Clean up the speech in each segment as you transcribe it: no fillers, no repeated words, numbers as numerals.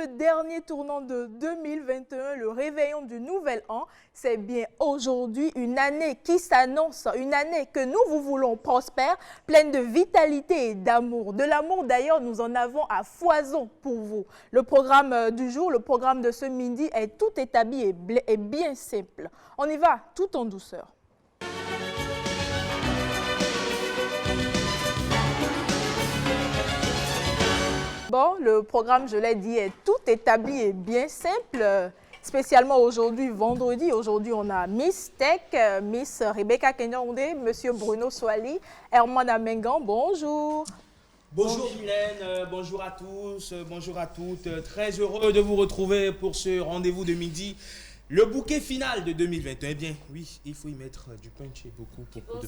le dernier tournant de 2021, le réveillon du nouvel an. C'est bien aujourd'hui une année qui s'annonce, une année que nous vous voulons prospère, pleine de vitalité et d'amour. De l'amour d'ailleurs, nous en avons à foison pour vous. Le programme du jour, le programme de ce midi est tout établi et bien simple. On y va tout en douceur. Bon, le programme, je l'ai dit, est tout établi et bien simple. Spécialement aujourd'hui, vendredi. Aujourd'hui, on a Miss Tech, Miss Rebecca Kenyonde, Monsieur Bruno Swali, Herman Amengan. Bonjour. Bonjour Mylène, bonjour à tous, bonjour à toutes. Très heureux de vous retrouver pour ce rendez-vous de midi. Le bouquet final de 2021, eh bien, oui, il faut y mettre du punch et beaucoup de punch.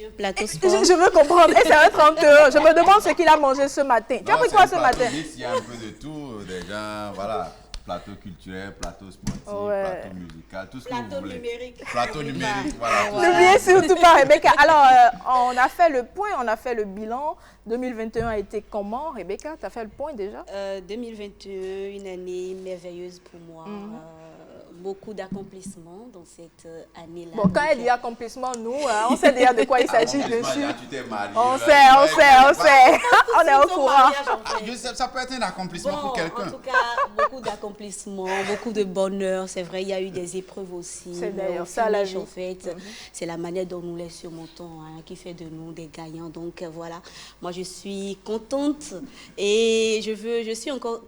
Je veux comprendre. Et ça va être honteux. Je me demande ce qu'il a mangé ce matin. Tu as pris quoi ce matin? Il y a un peu de tout, déjà, voilà. Plateau culturel, plateau sportif, plateau musical, tout ce que vous voulez. Plateau numérique, voilà. N'oubliez surtout pas, Rebecca. Alors, on a fait le point, on a fait le bilan. 2021 a été comment, Rebecca? Tu as fait le point déjà? 2021, une année merveilleuse pour moi. Beaucoup d'accomplissements dans cette année-là. Bon, quand elle dit accomplissement, nous, on sait déjà de quoi il s'agit dessus. Tu t'es marié. On sait. On est au courant. Ça peut être un accomplissement pour quelqu'un. En tout cas, beaucoup d'accomplissements, beaucoup de bonheur. C'est vrai, il y a eu des épreuves aussi. C'est d'ailleurs ça la vie. En fait, c'est la manière dont nous les surmontons qui fait de nous des gagnants. Donc voilà, moi je suis contente et je suis encore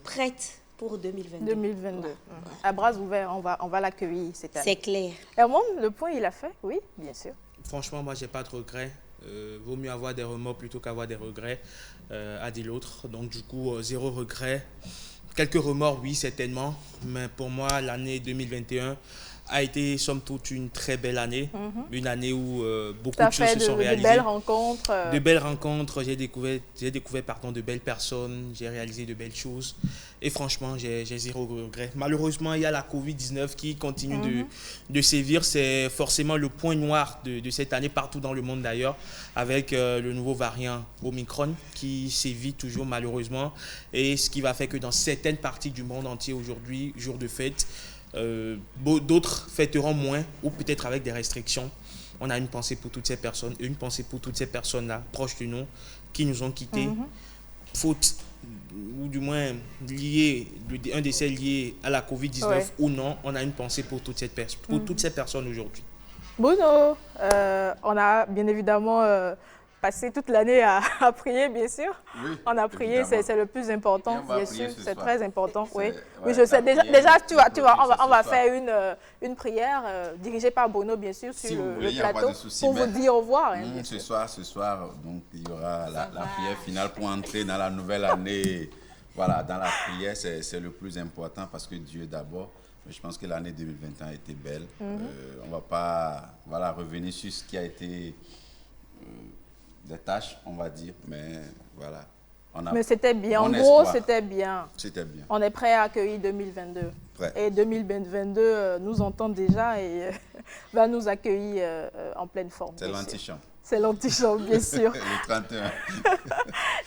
prête pour 2022. 2022. Voilà. À bras ouverts, on va l'accueillir cette année. C'est clair. Herman, le point, il a fait? Oui, bien sûr. Franchement, moi, j'ai pas de regrets. Vaut mieux avoir des remords plutôt qu'avoir des regrets, a dit l'autre. Donc, du coup, zéro regret. Quelques remords, oui, certainement. Mais pour moi, l'année 2021 a été, somme toute, une très belle année. Une année où beaucoup de choses se sont réalisées. De belles rencontres. De belles rencontres. J'ai découvert de belles personnes. J'ai réalisé de belles choses. Et franchement, j'ai zéro regret. Malheureusement, il y a la Covid-19 qui continue de sévir. C'est forcément le point noir de cette année, partout dans le monde d'ailleurs, avec le nouveau variant Omicron qui sévit toujours malheureusement. Et ce qui va faire que dans certaines parties du monde entier aujourd'hui, jour de fête, d'autres fêteront moins ou peut-être avec des restrictions. On a une pensée pour toutes ces personnes et une pensée pour toutes ces personnes-là proches de nous qui nous ont quittés, faute ou du moins un décès lié à la Covid-19 ou non. On a une pensée pour toutes ces personnes aujourd'hui. Bruno, on a bien évidemment passé toute l'année à prier, bien sûr. Oui, on a prié, c'est le plus important, bien sûr, c'est très important. Oui, je sais. Déjà tu vois, on va faire une prière dirigée par Bruno, bien sûr, sur le plateau, pour vous dire au revoir. Ce soir, donc, il y aura la prière finale pour entrer dans la nouvelle année. Voilà, dans la prière, c'est le plus important parce que Dieu d'abord. Je pense que l'année 2021 a été belle. On ne va pas revenir sur ce qui a été des tâches, on va dire, mais voilà. Mais c'était bien, en gros, c'était bien. C'était bien. On est prêt à accueillir 2022. Prêt. Et 2022 nous entend déjà et va nous accueillir en pleine forme. C'est l'antichamp. C'est l'antichamp, bien sûr. Le 31.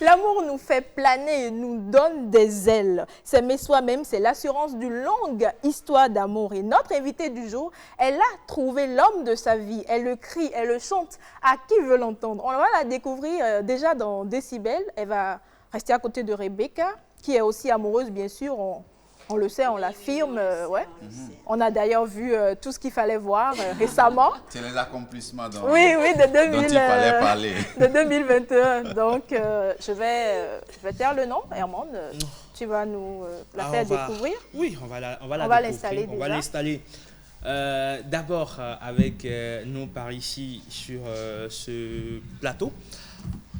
L'amour nous fait planer et nous donne des ailes. S'aimer soi-même, c'est l'assurance d'une longue histoire d'amour. Et notre invitée du jour, elle a trouvé l'homme de sa vie. Elle le crie, elle le chante. À qui veut l'entendre? On va la découvrir déjà dans Décibel. Elle va rester à côté de Rebecca, qui est aussi amoureuse, bien sûr. On le sait, on l'affirme. On a d'ailleurs vu tout ce qu'il fallait voir récemment. C'est les accomplissements dont il fallait parler. De 2021. Donc, je vais taire le nom, Herman. Tu vas nous la faire découvrir. Oui, on va l'installer. On va l'installer. D'abord avec nous par ici sur ce plateau.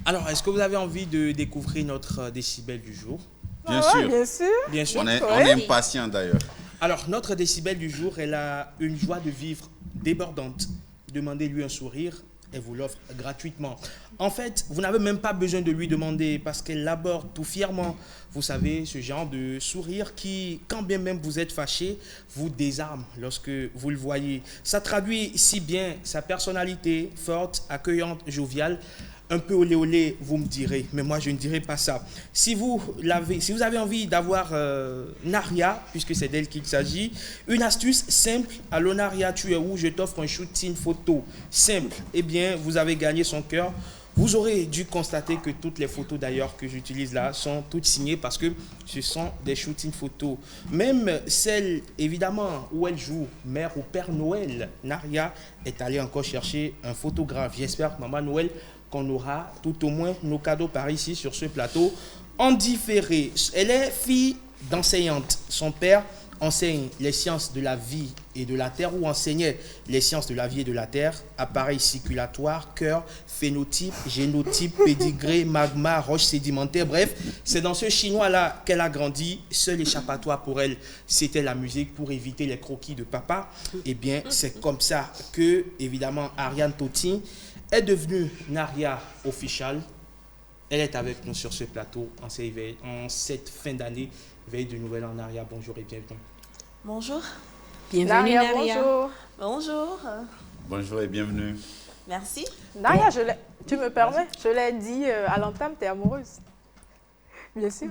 Alors, est-ce que vous avez envie de découvrir notre décibel du jour? Bien sûr. Bien sûr. On est impatient d'ailleurs. Alors, notre décibel du jour, elle a une joie de vivre débordante. Demandez-lui un sourire, elle vous l'offre gratuitement. En fait, vous n'avez même pas besoin de lui demander parce qu'elle l'aborde tout fièrement. Vous savez, ce genre de sourire qui, quand bien même vous êtes fâché, vous désarme lorsque vous le voyez. Ça traduit si bien sa personnalité forte, accueillante, joviale. un peu olé olé, vous me direz, mais moi je ne dirai pas ça. Si vous avez envie d'avoir Naria, puisque c'est d'elle qu'il s'agit, une astuce simple. Allô Naria, tu es où? Je t'offre un shooting photo. Simple. Eh bien, vous avez gagné son cœur. Vous aurez dû constater que toutes les photos d'ailleurs que j'utilise là sont toutes signées parce que ce sont des shootings photos. Même celle, évidemment, où elle joue Mère ou Père Noël, Naria est allée encore chercher un photographe. J'espère, Maman Noël, qu'on aura tout au moins nos cadeaux par ici sur ce plateau en différé. Elle est fille d'enseignante. Son père enseigne les sciences de la vie et de la terre, ou enseignait les sciences de la vie et de la terre, appareil circulatoire, cœur, phénotype, génotype, pédigré, magma, roche sédimentaire, bref, c'est dans ce chinois-là qu'elle a grandi. Seul échappatoire pour elle, c'était la musique pour éviter les croquis de papa. Eh bien, c'est comme ça que, évidemment, Ariane Toti est devenue Naria Official. Elle est avec nous sur ce plateau en cette fin d'année. Veille de Nouvel An, Naria, bonjour et bienvenue. Bonjour. Bienvenue Naria. Bonjour. Bonjour. Bonjour et bienvenue. Merci. Naria, tu me permets, je l'ai dit à l'entame, tu es amoureuse. Bien sûr.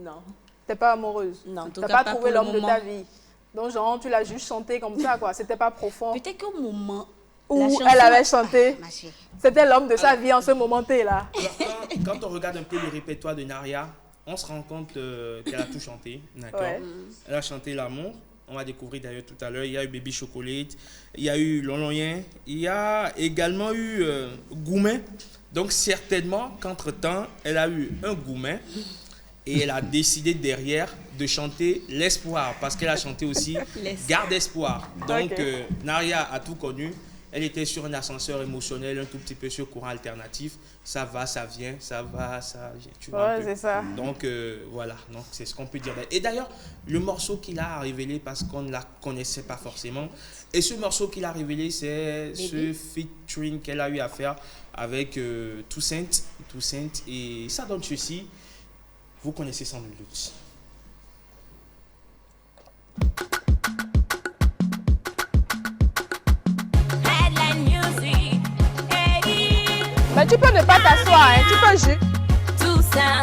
Non. Tu n'es pas amoureuse. Non. Tu n'as pas trouvé l'homme de ta vie. Donc, genre, tu l'as juste chanté comme ça, quoi. C'était pas profond. Peut-être qu'au moment où elle avait chanté, ma chérie, c'était l'homme de sa vie en ce moment-là. Là. Quand on regarde un peu le répertoire de Naria, on se rend compte qu'elle a tout chanté, d'accord. Ouais. Elle a chanté L'amour, on va découvrir d'ailleurs tout à l'heure. Il y a eu Baby Chocolate, il y a eu Loloyen, il y a également eu Goumen. Donc certainement qu'entre-temps, elle a eu un Goumen et elle a décidé derrière de chanter L'Espoir, parce qu'elle a chanté aussi Garde Espoir. Donc Okay. Naria a tout connu. Elle était sur un ascenseur émotionnel, un tout petit peu sur courant alternatif. Ça va, ça vient, ça va, ça vient. Tu vois Ouais, c'est ça. Donc voilà, donc c'est ce qu'on peut dire. Et d'ailleurs, le morceau qu'il a révélé, parce qu'on ne la connaissait pas forcément, et ce morceau qu'il a révélé, c'est ce featuring qu'elle a eu à faire avec Toussaint, et ça donne ceci. Vous connaissez sans le doute. Mais tu peux ne pas t'asseoir, hein. Tu peux juste. Tout ça.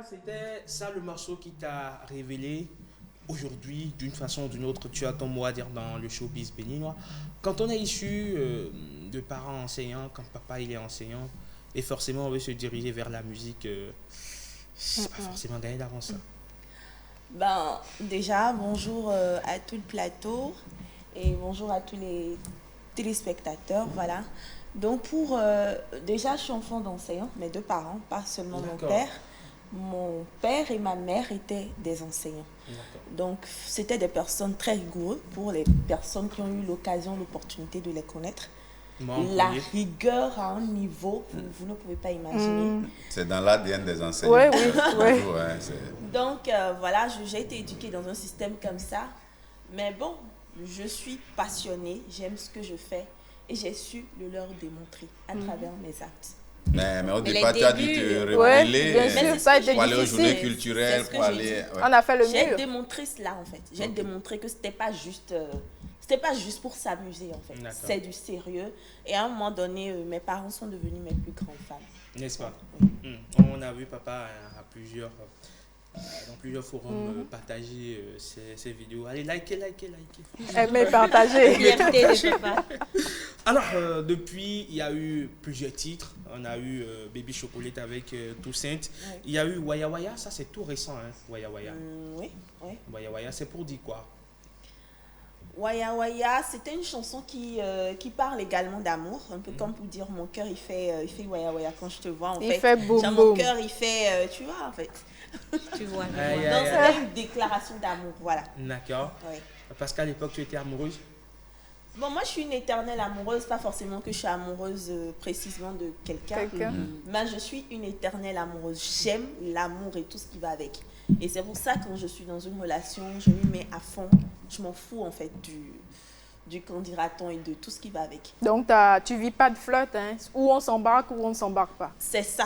C'était ça le morceau qui t'a révélé aujourd'hui, d'une façon ou d'une autre. Tu as ton mot à dire dans le showbiz béninois. Quand on est issu de parents enseignants, quand papa il est enseignant, et forcément on veut se diriger vers la musique, c'est pas forcément gagné d'avance. Ben, déjà, bonjour à tout le plateau et bonjour à tous les téléspectateurs. Voilà. Donc, déjà, je suis enfant d'enseignant, mes deux parents, pas seulement mon père. Mon père et ma mère étaient des enseignants. Donc, c'était des personnes très rigoureuses pour les personnes qui ont eu l'occasion, l'opportunité de les connaître. La rigueur à un niveau, vous ne pouvez pas imaginer. C'est dans l'ADN des enseignants. Oui, oui, oui. Donc, voilà, j'ai été éduquée dans un système comme ça. Mais bon, je suis passionnée, j'aime ce que je fais et j'ai su le leur démontrer à travers mes actes. Mais au départ, tu as dû te révéler pour aller aux journées culturelles, pour aller... On a fait le mieux. J'ai démontré cela, en fait. J'ai démontré que c'était pas juste pour s'amuser, en fait. C'est du sérieux. Et à un moment donné, mes parents sont devenus mes plus grands fans. N'est-ce pas? On a vu papa à dans plusieurs forums partager ces vidéos. Allez, likez. Aimez, partagez. Fierté de papa. Alors, depuis, il y a eu plusieurs titres. On a eu Baby Chocolate avec Toussaint. Ouais. Il y a eu Waya Waya, ça c'est tout récent, hein, Waya Waya. Oui. Waya Waya, c'est pour dire quoi? Waya Waya, c'était une chanson qui parle également d'amour, un peu comme pour dire mon cœur il fait Waya Waya quand je te vois en Il fait. fait boum Genre, boum. mon cœur il fait, tu vois en fait. Tu vois. Aïe, aïe, Donc aïe. c'était une déclaration d'amour, voilà. D'accord. Ouais. Parce qu'à l'époque, tu étais amoureuse? Bon, moi je suis une éternelle amoureuse, pas forcément que je suis amoureuse précisément de quelqu'un, mais je suis une éternelle amoureuse. J'aime l'amour et tout ce qui va avec. Et c'est pour ça que quand je suis dans une relation, je m'y mets à fond. Je m'en fous en fait du qu'en dira-t-on et de tout ce qui va avec. Donc, tu vis pas de flotte, hein? Ou on s'embarque ou on ne s'embarque pas. C'est ça.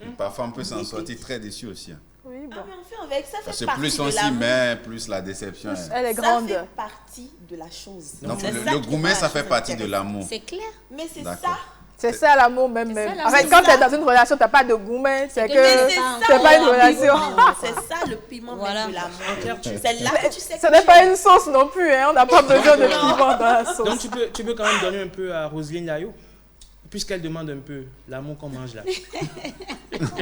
Et parfois, on peut s'en sortir très déçu aussi. Hein. Oui, bon. Ah, mais on fait avec, ça fait Parce que partie plus de on s'y l'amour. met, plus la déception. Hein. Elle est Ça grande. fait partie de la chose. Donc, C'est le ça qui gourmet, rend ça la fait chose partie de intéressante. l'amour. C'est clair. Mais c'est D'accord. ça. C'est ça l'amour même. C'est ça, En fait, l'amour. quand tu es C'est ça. dans une relation, tu n'as pas de gourmet, c'est Mais que c'est ça, c'est pas une le relation. piment. C'est ça le piment Voilà. même de l'amour. clair, C'est là que tu sais Ce que n'est tu pas aimes. une sauce non plus, hein? On n'a pas besoin de piment dans la sauce. Donc tu peux quand même donner un peu à Roselyne Layo, puisqu'elle demande un peu l'amour qu'on mange là.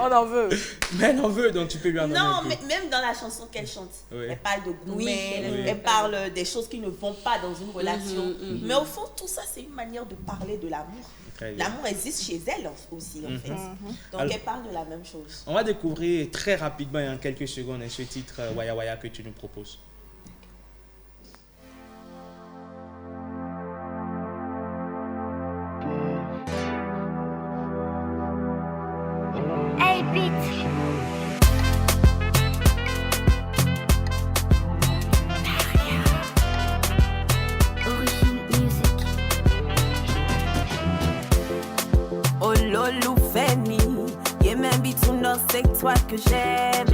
On en veut. Mais elle en veut, donc tu peux lui en donner Non, un peu. mais même dans la chanson qu'elle chante, Oui. elle parle de gourmet, Oui. elle parle des choses qui ne vont pas dans une relation. Mais au fond, tout ça, c'est une manière de parler de l'amour. Très bien. L'amour existe chez elle aussi, en fait. Donc, Alors- elle parle de la même chose. On va découvrir très rapidement et en quelques secondes ce titre Waya Waya que tu nous proposes. Hey, beat. Origine music. Oh lolo Femi, yeah même bitouna c'est toi que j'aime.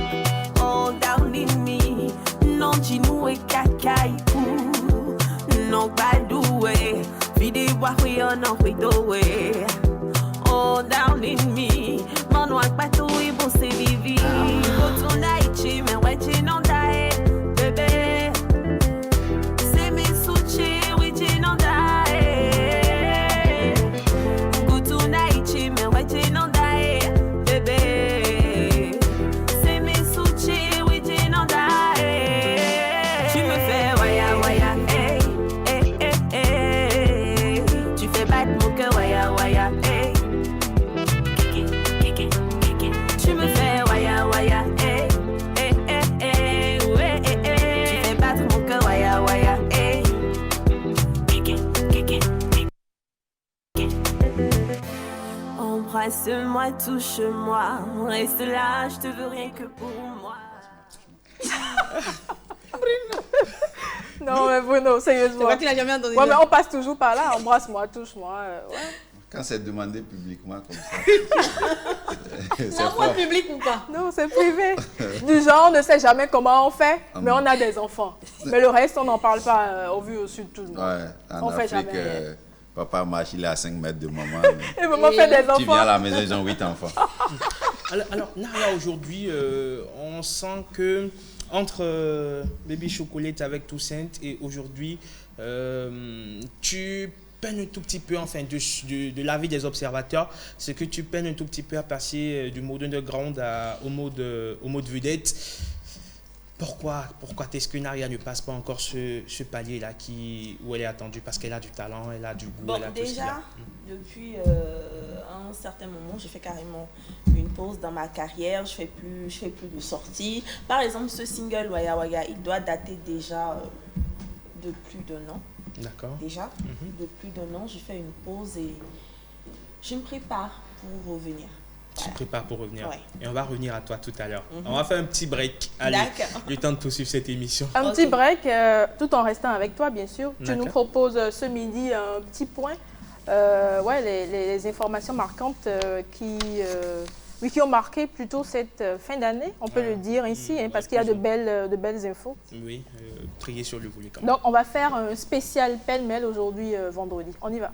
Oh darling me, non dis-nous et cacaïou, non badoué, vide wahwe on en widoué. Oh darling me, mon noir patou et bon c'est vivi. Go to night, mais ouais tu n'en dae, bébé. C'est mes soucis, oui tu n'en dae. Good tonight, mais ouais tu n'en dae, bébé. C'est mes soucis, oui tu n'en dae. Tu me fais waya waya, hey, hey, hey, hey. Tu fais battre mon cœur waya waya, hey. Tu me fais waya waya, hey, hey, hey, hey, ouais, hey, hey. Tu fais battre mon cœur waya waya, hey. Embrasse-moi, touche-moi, reste là, je te veux rien que pour moi. Non, mais Bruno, C'est sérieusement. vrai qu'il a jamais entendu. Ouais, mais on passe toujours par là. Embrasse-moi, touche-moi. Ouais. Quand c'est demandé publiquement comme ça, c'est L'amour fort. public ou pas? Non, c'est privé. Du genre, on ne sait jamais comment on fait, mais on a des enfants. Mais le reste, on n'en parle pas au vu au sud de tout le monde. Ouais, en On fait Afrique, jamais. papa marche, il est à 5 mètres de maman. mais Et maman fait des tu viens à enfants. la maison, ils ont 8 enfants. Alors Naria, aujourd'hui, on sent que entre Baby Chocolate avec Toussaint et aujourd'hui, tu peines un tout petit peu, enfin, de l'avis des observateurs, c'est que tu peines un tout petit peu à passer du mode underground au mode vedette. Pourquoi est-ce que Naria ne passe pas encore ce palier-là où elle est attendue? Parce qu'elle a du talent, elle a du goût, Bon, elle a tout ce qu'il y a. déjà, depuis un certain moment, j'ai fait carrément une pause dans ma carrière. Je fais plus de sorties. Par exemple, ce single Waya Waya, il doit dater déjà de plus d'un an. D'accord. Déjà, de plus d'un an, j'ai fait une pause et je me prépare pour revenir. Tu te prépares pour revenir. Ouais. Et on va revenir à toi tout à l'heure. On va faire un petit break. Allez, D'accord. le temps de poursuivre cette émission. Un Ok. petit break, tout en restant avec toi, bien sûr. Tu nous D'accord. proposes ce midi un petit point. Les informations marquantes qui ont marqué plutôt cette fin d'année, on peut le dire ici, hein, parce qu'il y a de belles infos. Oui, trier sur le volet quand même. Donc, on va faire un spécial pêle-mêle aujourd'hui, vendredi. On y va.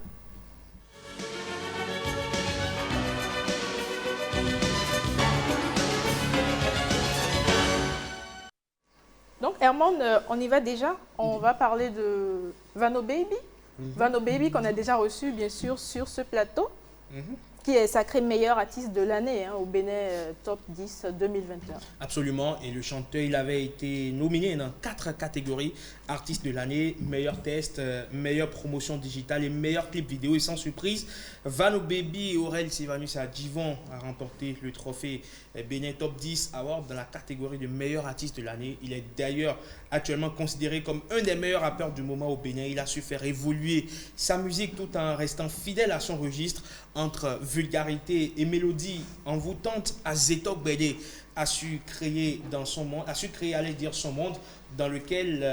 Donc, Herman, on y va déjà. On va parler de Vano Baby. Vano Baby qu'on a déjà reçu, bien sûr, sur ce plateau, qui est sacré meilleur artiste de l'année au Bénin Top 10 2021. Absolument. Et le chanteur, il avait été nominé dans 4 catégories. Artiste de l'année, meilleur test, meilleure promotion digitale et meilleur clip vidéo. Et sans surprise, Vano Baby et Aurel Sylvanus Adjivon a remporté le trophée Bénin Top 10 Award dans la catégorie de meilleur artiste de l'année. Il est d'ailleurs actuellement considéré comme un des meilleurs rappeurs du moment au Bénin. Il a su faire évoluer sa musique tout en restant fidèle à son registre entre vulgarité et mélodie envoûtante. Azetok Bédé a su créer dans son monde, allez dire son monde, dans lequel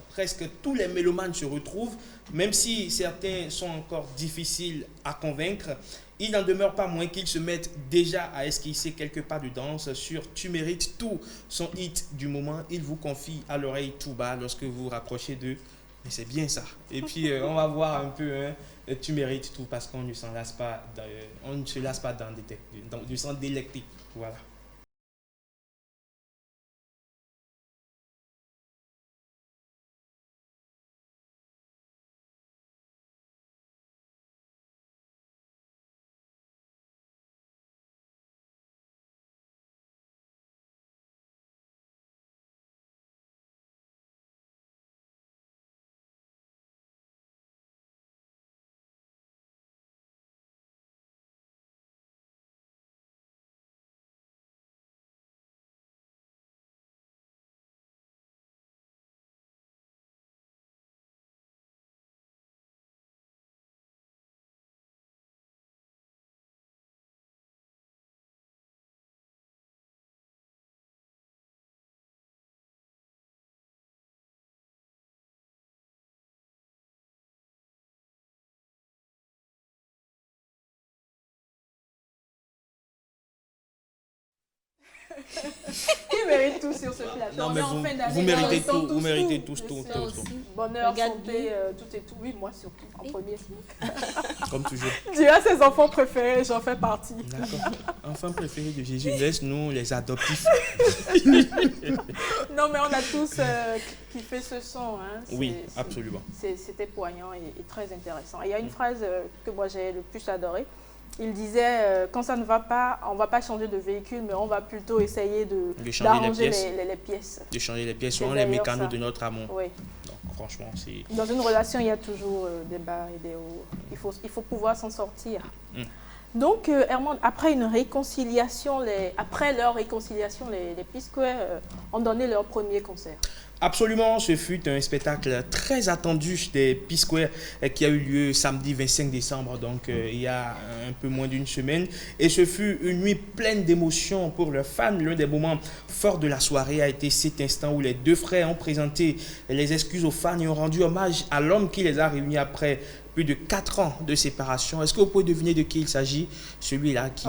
presque tous les mélomanes se retrouvent, même si certains sont encore difficiles à convaincre. Il n'en demeure pas moins qu'ils se mettent déjà à esquisser quelques pas de danse sur Tu mérites tout, son hit du moment. Il vous confie à l'oreille tout bas lorsque vous vous rapprochez d'eux. Mais c'est bien ça. Et puis on va voir un peu, Tu mérites tout, parce qu'on ne s'en lasse pas, on ne se lasse pas de s'en délecter. Voilà. Qui mérite tout sur ce plateau? Non, mais vous méritez tout, vous méritez tous tout. Bonheur, santé, tout et tout. Oui, moi surtout, en premier. Comme toujours. Tu as ses enfants préférés, j'en fais partie. D'accord. Enfants préférés de Jésus, laisse-nous les adoptifs. Non, mais on a tous kiffé ce son. Oui, absolument. C'était poignant et très intéressant. Il y a une phrase que moi j'ai le plus adorée. Il disait, quand ça ne va pas, on ne va pas changer de véhicule, mais on va plutôt essayer d'arranger les pièces. De changer les pièces, selon les mécanos de notre amour. Oui. Donc, franchement, c'est... Dans une relation, il y a toujours des bas et des hauts. Il faut pouvoir s'en sortir. Donc, Herman, après leur réconciliation, les P-Square ont donné leur premier concert. Absolument, ce fut un spectacle très attendu des P-Square qui a eu lieu samedi 25 décembre, donc il y a un peu moins d'une semaine. Et ce fut une nuit pleine d'émotions pour leurs fans. L'un des moments forts de la soirée a été cet instant où les deux frères ont présenté les excuses aux fans et ont rendu hommage à l'homme qui les a réunis après plus de 4 ans de séparation. Est-ce que vous pouvez deviner de qui il s'agit? Celui-là qui...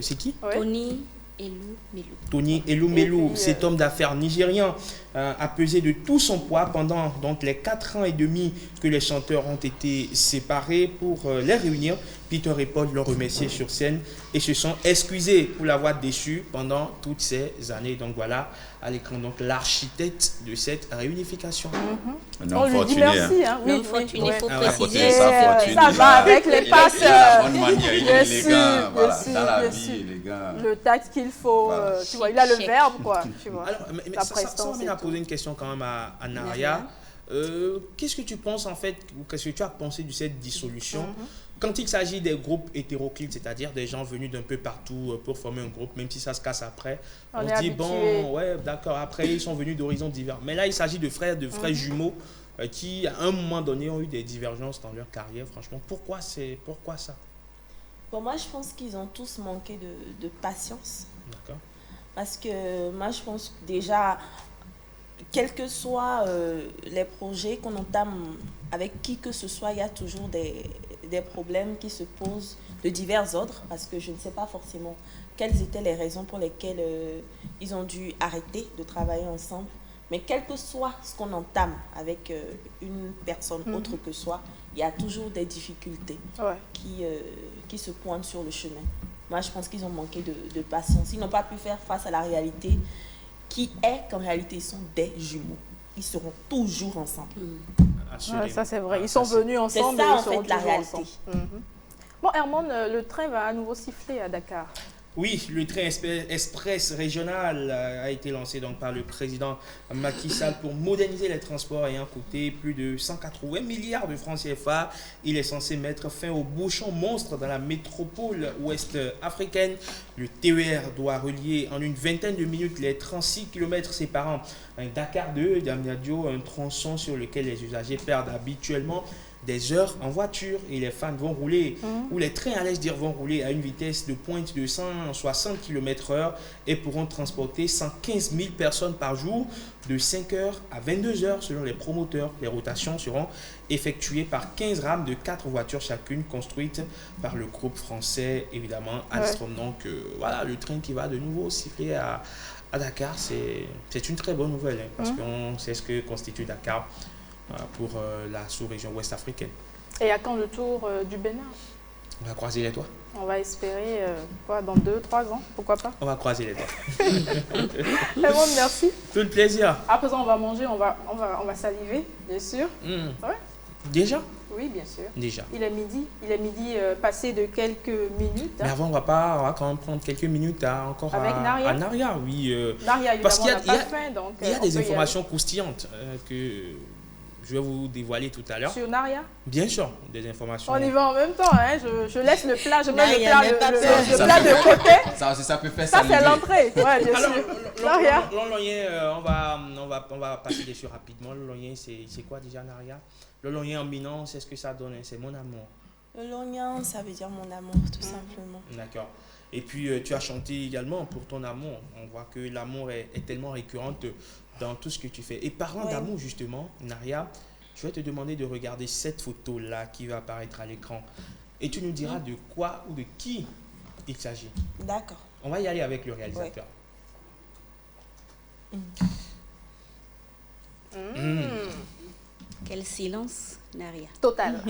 c'est qui? Tony Elou Melou. Tony Elou Melou, cet homme d'affaires nigérian, a pesé de tout son poids pendant donc, les 4 ans et demi que les chanteurs ont été séparés. Pour les réunir, Peter et Paul l'ont remercié sur scène et se sont excusés pour l'avoir déçu pendant toutes ces années. Donc voilà, à l'écran, donc l'architecte de cette réunification. On lui dit merci. Oui, il faut préciser. Ça va avec les passes. La bonne manière, il est élégant, Bien voilà, sûr, dans la bien vie, sûr. élégant. Le tact qu'il faut, Voilà. tu vois, il a le verbe, quoi. Tu vois. Alors, mais ça m'amène à poser une question quand même à Naria. Qu'est-ce que tu penses en fait, ou qu'est-ce que tu as pensé de cette dissolution quand il s'agit des groupes hétéroclites, c'est-à-dire des gens venus d'un peu partout pour former un groupe, même si ça se casse après, on se dit, bon, ouais, d'accord, après ils sont venus d'horizons divers. Mais là, il s'agit de frères jumeaux qui, à un moment donné, ont eu des divergences dans leur carrière. Franchement, pourquoi ça? Pour moi, je pense qu'ils ont tous manqué de patience. D'accord. Parce que moi, je pense que déjà, quels que soient les projets qu'on entame avec qui que ce soit, il y a toujours des problèmes qui se posent de divers ordres, parce que je ne sais pas forcément quelles étaient les raisons pour lesquelles ils ont dû arrêter de travailler ensemble. Mais quel que soit ce qu'on entame avec une personne autre que soi, il y a toujours des difficultés qui se pointent sur le chemin. Moi, je pense qu'ils ont manqué de patience. Ils n'ont pas pu faire face à la réalité qui est qu'en réalité, ils sont des jumeaux. Ils seront toujours ensemble. Ouais, ça c'est vrai. Ils Ça, sont venus C'est ensemble. ça, et en ils seront fait, la toujours réalité. ensemble. Bon, Hermone, le train va à nouveau siffler à Dakar. Oui, le train express régional a été lancé donc par le président Macky Sall pour moderniser les transports ayant coûté plus de 180 milliards de francs CFA. Il est censé mettre fin aux bouchons monstres dans la métropole ouest africaine. Le TER doit relier en une vingtaine de minutes les 36 km séparant Dakar de Diamniadio, un tronçon sur lequel les usagers perdent habituellement des heures en voiture et les fans vont rouler, ou les trains, allais-je dire, vont rouler à une vitesse de pointe de 160 km/h et pourront transporter 115 000 personnes par jour de 5h à 22h selon les promoteurs. Les rotations seront effectuées par 15 rames de 4 voitures chacune construites par le groupe français, évidemment, Alstom. Donc voilà, le train qui va de nouveau siffler à Dakar, c'est une très bonne nouvelle hein, parce qu'on sait ce que constitue Dakar pour la sous-région ouest africaine. Et à quand le tour du Bénin? On va croiser les doigts. On va espérer, dans 2-3 ans, pourquoi pas? On va croiser les doigts. Hermone, merci. Tout le plaisir. À présent, on va manger, on va saliver, bien sûr. Ouais. Déjà? Oui, bien sûr. Déjà. Il est midi passé de quelques minutes. Mais avant, on va quand même prendre quelques minutes encore Avec Naria. à Naria, oui. Naria, parce évidemment, qu'il y a, n'a pas faim, donc il y a on des peut y informations croustillantes que je vais vous dévoiler tout à aller. l'heure. Sur Naria? Bien sûr, des informations. On y va en même temps, hein. Je laisse le plat, je mets Naria, le plat, n'aie pas peur. le plat de côté. Ça peut faire Ça, c'est saliver. l'entrée. Ouais, bien Alors, sûr. Naria. l'Olonien, on va passer dessus rapidement. L'Olonien, c'est quoi déjà, Naria? L'Olonien en minant, c'est ce que ça donne, hein, c'est mon amour. Le lognan, ça veut dire mon amour, tout simplement. D'accord. Et puis, tu as chanté également pour ton amour. On voit que l'amour est tellement récurrente dans tout ce que tu fais. Et parlant Ouais. d'amour, justement, Naria, je vais te demander de regarder cette photo-là qui va apparaître à l'écran. Et tu nous diras de quoi ou de qui il s'agit. D'accord. On va y aller avec le réalisateur. Quel silence, Naria. Total.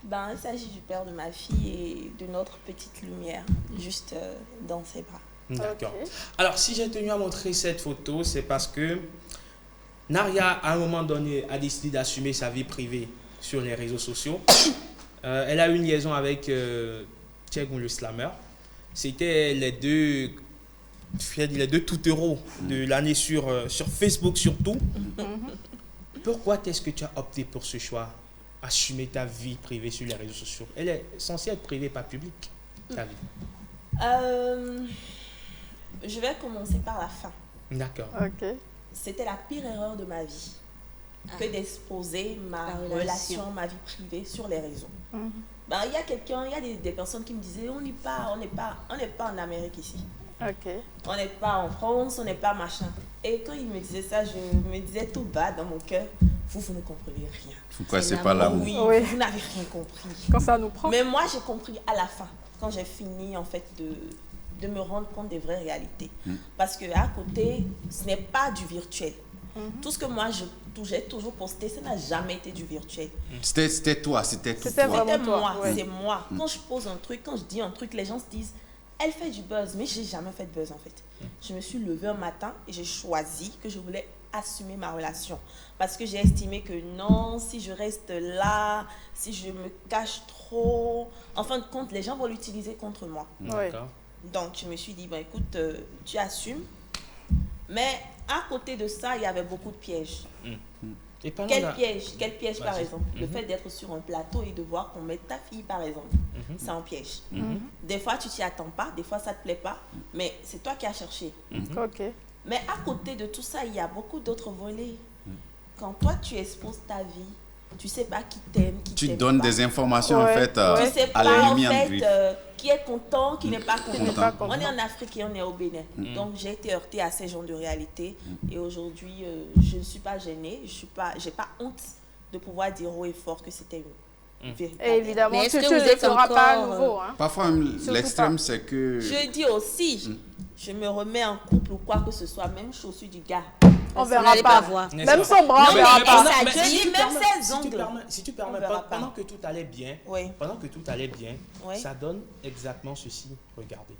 Il s'agit du père de ma fille et de notre petite lumière, juste dans ses bras. D'accord. Ok. Alors, si j'ai tenu à montrer cette photo, c'est parce que Naria, à un moment donné, a décidé d'assumer sa vie privée sur les réseaux sociaux. Elle a eu une liaison avec Tchegoun le Slammer. C'était les deux touteureaux de l'année sur Facebook surtout. Pourquoi est-ce que tu as opté pour ce choix? Assumer ta vie privée sur les réseaux sociaux. Elle est censée être privée, pas publique, ta vie. Je vais commencer par la fin. D'accord. Ok. C'était la pire erreur de ma vie que d'exposer ma La relation, ma vie privée sur les réseaux. Il y a des personnes qui me disaient on n'est pas en Amérique ici. Ok. On n'est pas en France, on n'est pas machin. Et quand il me disait ça, je me disais tout bas dans mon cœur, vous ne comprenez rien. Pourquoi c'est pas l'amour? Oui, Oui. vous n'avez rien compris. Quand ça nous prend. Mais moi, j'ai compris à la fin, quand j'ai fini en fait de me rendre compte des vraies réalités. Parce qu'à côté, ce n'est pas du virtuel. Tout ce que moi, j'ai toujours posté, ça n'a jamais été du virtuel. C'était toi, c'était tout C'était toi. vraiment C'était toi, moi, ouais. c'est moi. Quand je pose un truc, quand je dis un truc, les gens se disent, elle fait du buzz, mais j'ai jamais fait de buzz en fait. Je me suis levée un matin et j'ai choisi que je voulais assumer ma relation. Parce que j'ai estimé que non, si je reste là, si je me cache trop, en fin de compte, les gens vont l'utiliser contre moi. D'accord. Donc, je me suis dit, écoute, tu assumes. Mais à côté de ça, il y avait beaucoup de pièges. Et parlant Quel d'un- piège par Vas-y. exemple? Le fait d'être sur un plateau et de voir qu'on met ta fille par exemple, c'est un piège. Des fois, tu t'y attends pas, des fois, ça te plaît pas, mais c'est toi qui as cherché. Ok. Mais à côté de tout ça, il y a beaucoup d'autres volets. Quand toi, tu exposes ta vie, tu sais pas qui t'aime, qui Tu t'aime donnes pas. des informations en Ouais. fait Tu sais à pas la en lumière fait de griffe. qui est content, qui n'est pas content. Content. On est en Afrique et on est au Bénin. Donc j'ai été heurtée à ces genres de réalité. Et aujourd'hui, je ne suis pas gênée, j'ai pas honte de pouvoir dire haut et fort que c'était une vérité. Et évidemment, Mais est-ce tu que ne vous le êtes feras pas à encore, nouveau. Hein. Parfois même Surtout l'extrême pas. c'est que Je dis aussi, je me remets en couple ou quoi que ce soit, même chaussure du gars. On Vous verra n'allez pas. pas voir. N'est-ce Même pas? son bras, on Non, verra mais pas. ça Mais dit, si tu même permets- ses si tu ongles. permets- Si tu permets, On verra pas. pendant que tout allait bien, Oui. pendant que tout allait bien, Oui. ça donne exactement ceci. Regardez.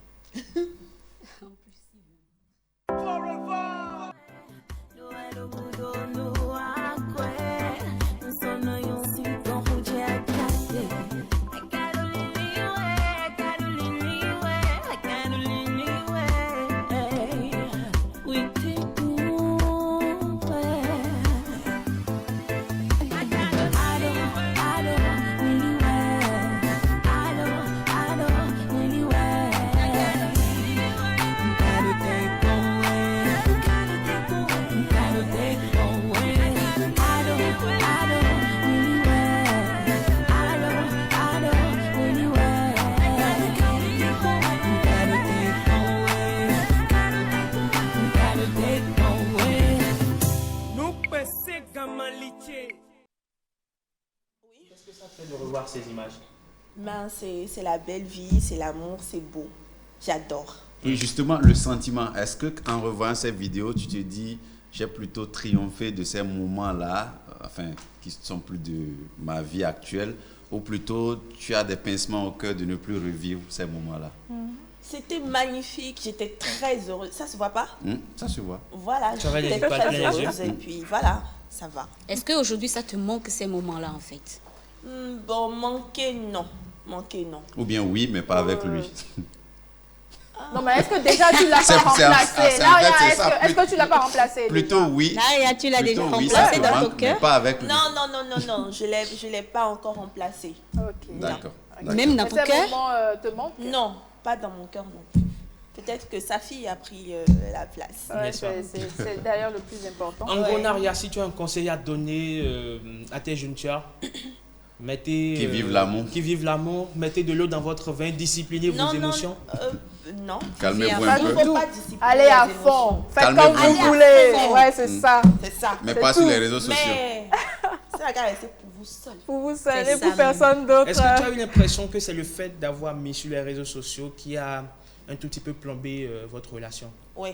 ça fait de revoir ces images? Ben, c'est la belle vie, c'est l'amour, c'est beau. J'adore. Et justement, le sentiment, est-ce qu'en revoyant ces vidéos, tu te dis, j'ai plutôt triomphé de ces moments-là, enfin, qui ne sont plus de ma vie actuelle, ou plutôt tu as des pincements au cœur de ne plus revivre ces moments-là? C'était magnifique, j'étais très heureuse. Ça se voit pas? Ça se voit. Voilà, Tu avais les j'étais étoiles très plein les yeux. heureuse et puis voilà, ça va. Est-ce qu'aujourd'hui, ça te manque ces moments-là, en fait? Bon, manquer, non. Manquer, non. Ou bien oui, mais pas avec lui. Non, mais est-ce que déjà tu l'as pas remplacé? Est-ce que tu l'as pas remplacé? Plutôt oui. Là, tu l'as déjà Plutôt oui, remplacé ça dans me ton manque, cœur? mais pas avec lui. Non, je l'ai pas encore remplacé. Ok. D'accord. Même dans ton Ces cœur? moments te manquent? Non, pas dans mon cœur non plus. Peut-être que sa fille a pris la place. Ouais, N'est-ce pas? c'est d'ailleurs le plus important. En gros, Naria, si tu as un conseil à donner à tes jeunes sœurs, mettez... Qui vivent l'amour. Qui vivent l'amour, mettez de l'eau dans votre vin, disciplinez vos émotions. Non. Calmez-vous Pas un du peu. tout. Pas discipliner Allez les à émotions. fond. Faites Calmez-vous. comme vous Allez à voulez. fond. Ouais, c'est ça. C'est ça. Mais C'est pas sur tout. les réseaux sociaux. Mais ça va rester pour vous seul. Pour vous seul C'est et pour ça, personne d'autre. Est-ce que tu as eu l'impression que c'est le fait d'avoir mis sur les réseaux sociaux qui a un tout petit peu plombé votre relation? Oui.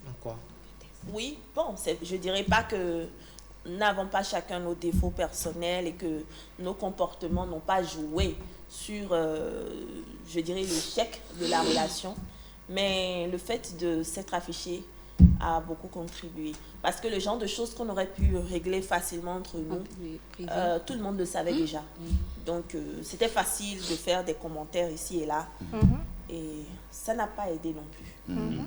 En quoi? Oui, bon, je dirais pas que nous n'avons pas chacun nos défauts personnels et que nos comportements n'ont pas joué sur, je dirais, l'échec de la relation. Mais le fait de s'être affiché a beaucoup contribué. Parce que le genre de choses qu'on aurait pu régler facilement entre nous, tout le monde le savait déjà. Donc, c'était facile de faire des commentaires ici et là. Et ça n'a pas aidé non plus. Voilà.